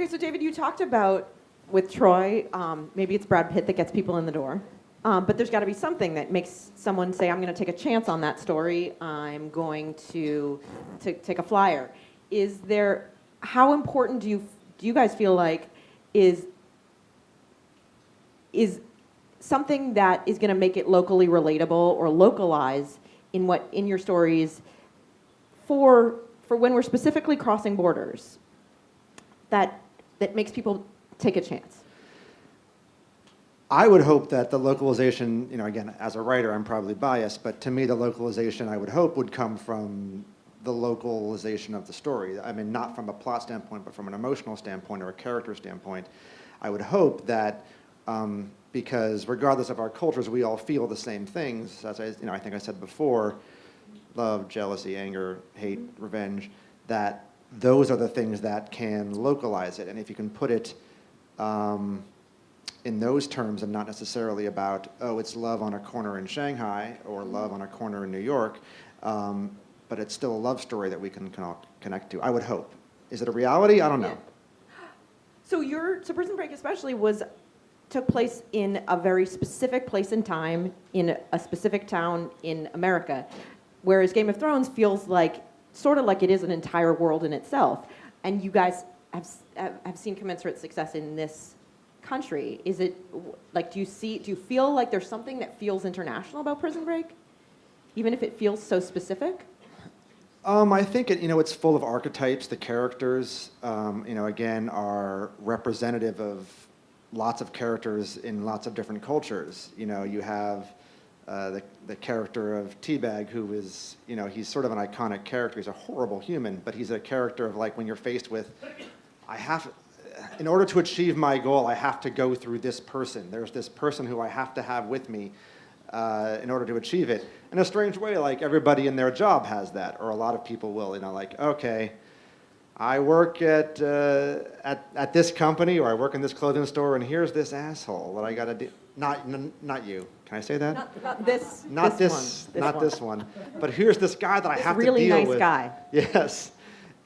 Okay, so David, you talked about with Troy, maybe it's Brad Pitt that gets people in the door. But there's got to be something that makes someone say, I'm going to take a chance on that story. I'm going to take a flyer. How important do you guys feel like is something that is going to make it locally relatable or localize in your stories for when we're specifically crossing borders that makes people take a chance? I would hope that the localization, again, as a writer, I'm probably biased, but to me, the localization I would hope would come from the localization of the story. I mean, not from a plot standpoint, but from an emotional standpoint or a character standpoint. I would hope that because regardless of our cultures, we all feel the same things. As I think I said before, love, jealousy, anger, hate, revenge, that those are the things that can localize it. And if you can put it in those terms and not necessarily about, it's love on a corner in Shanghai or love on a corner in New York, but it's still a love story that we can connect to, I would hope. Is it a reality? I don't know. So Prison Break especially took place in a very specific place and time in a specific town in America, whereas Game of Thrones feels sort of like it is an entire world in itself. And you guys have seen commensurate success in this country. Is it do you feel like there's something that feels international about Prison Break, even if it feels so specific? I think it's full of archetypes. The characters, again, are representative of lots of characters in lots of different cultures. You have the character of Teabag, who is, he's sort of an iconic character. He's a horrible human, but he's a character of when you're faced with, in order to achieve my goal, I have to go through this person. There's this person who I have to have with me in order to achieve it. In a strange way, everybody in their job has that, or a lot of people will, okay, I work at this company, or I work in this clothing store, and here's this asshole that I got to do. Not you. Can I say that? Not this. Not this one. But here's this guy that I have to deal with. Really nice guy. Yes.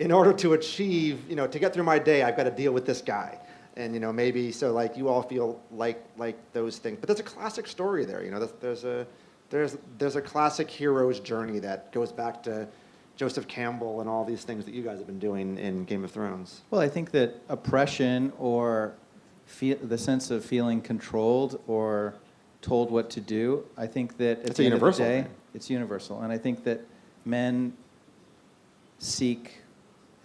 In order to achieve, to get through my day, I've got to deal with this guy. And, maybe so you all feel like those things. But there's a classic story there. There's a classic hero's journey that goes back to Joseph Campbell and all these things that you guys have been doing in Game of Thrones. Well, I think that oppression or the sense of feeling controlled or told what to do, I think that at the end of the day, it's universal. And I think that men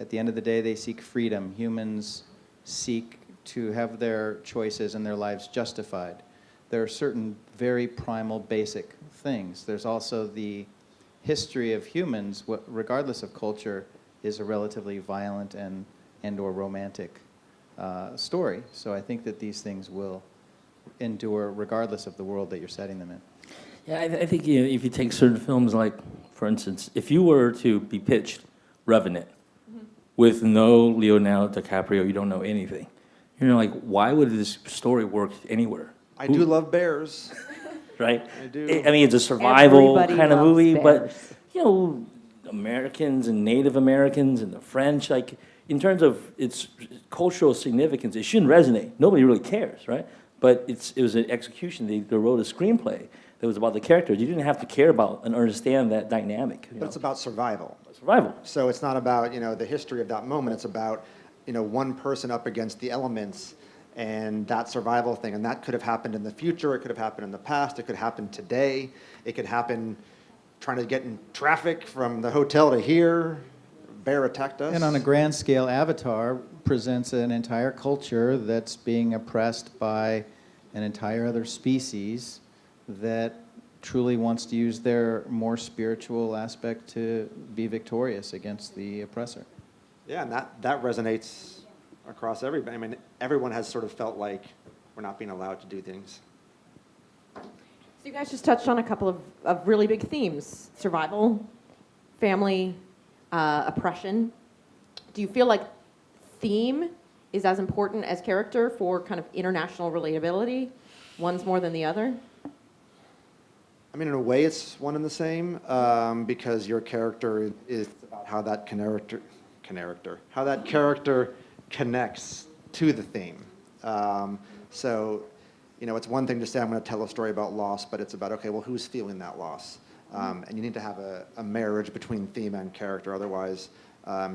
at the end of the day, they seek freedom. Humans seek to have their choices and their lives justified. There are certain very primal, basic things. There's also the history of humans, regardless of culture, is a relatively violent and or romantic story. So I think that these things will endure regardless of the world that you're setting them in. Yeah, I think if you take certain films for instance, if you were to be pitched Revenant with no Leonardo DiCaprio, you don't know anything. Why would this story work anywhere? I do love bears. Right? I do. I mean, it's a survival Everybody kind of loves movie, bears. but Americans and Native Americans and the French, in terms of its cultural significance, it shouldn't resonate. Nobody really cares, right? But it was an execution. They wrote a screenplay that was about the characters. You didn't have to care about and understand that dynamic. But it's about survival. Survival. So it's not about, the history of that moment. It's about, one person up against the elements and that survival thing. And that could have happened in the future. It could have happened in the past. It could happen today. It could happen trying to get in traffic from the hotel to here. Bear attacked us. And on a grand scale, Avatar presents an entire culture that's being oppressed by an entire other species that truly wants to use their more spiritual aspect to be victorious against the oppressor. Yeah, and that resonates across everybody. I mean, everyone has sort of felt like we're not being allowed to do things. So you guys just touched on a couple of really big themes: survival, family, oppression. Do you feel like theme is as important as character for kind of international relatability? One's more than the other? I mean, in a way, it's one and the same because your character is about how that character connects to the theme. So, you know, it's one thing to say I'm going to tell a story about loss, but it's about, okay, well, who's feeling that loss? And you need to have a marriage between theme and character. Otherwise,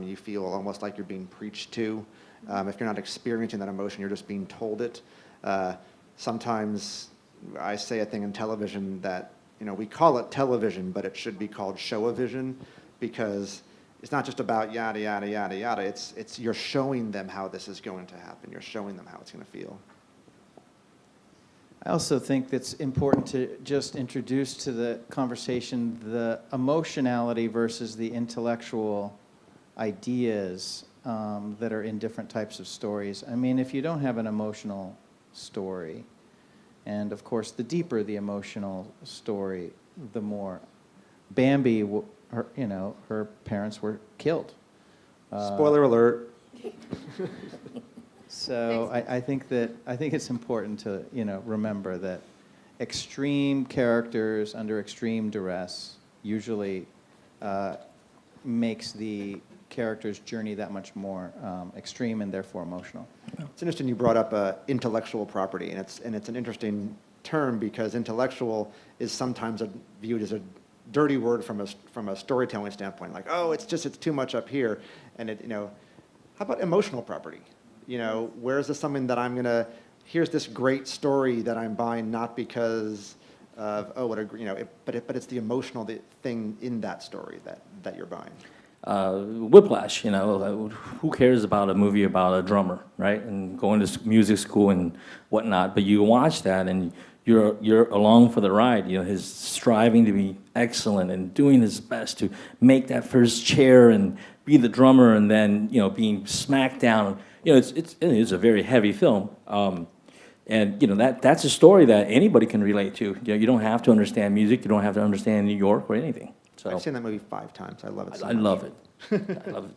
you feel almost like you're being preached to. If you're not experiencing that emotion, you're just being told it. Sometimes I say a thing in television that, you know, we call it television, but it should be called show-o-vision, because it's not just about yada, yada, yada, yada. It's you're showing them how this is going to happen. You're showing them how it's going to feel. I also think it's important to just introduce to the conversation the emotionality versus the intellectual ideas that are in different types of stories. I mean, if you don't have an emotional story, and of course, the deeper the emotional story, the more. Bambi, her parents were killed. Spoiler alert. So I think it's important to remember that extreme characters under extreme duress usually makes the character's journey that much more extreme and therefore emotional. It's interesting you brought up intellectual property, and it's an interesting term because intellectual is sometimes viewed as a dirty word from a storytelling standpoint, like, oh, it's too much up here, and how about emotional property? Where's this something that here's this great story that I'm buying not because of but it's the emotional thing in that story that you're buying. Whiplash, who cares about a movie about a drummer, right? And going to music school and whatnot. But you watch that and you're along for the ride. His striving to be excellent and doing his best to make that first chair and be the drummer, and then being smacked down. It's a very heavy film. And that's a story that anybody can relate to. You don't have to understand music. You don't have to understand New York or anything. So I've seen that movie 5 times. I love it so I much. love it. I love it.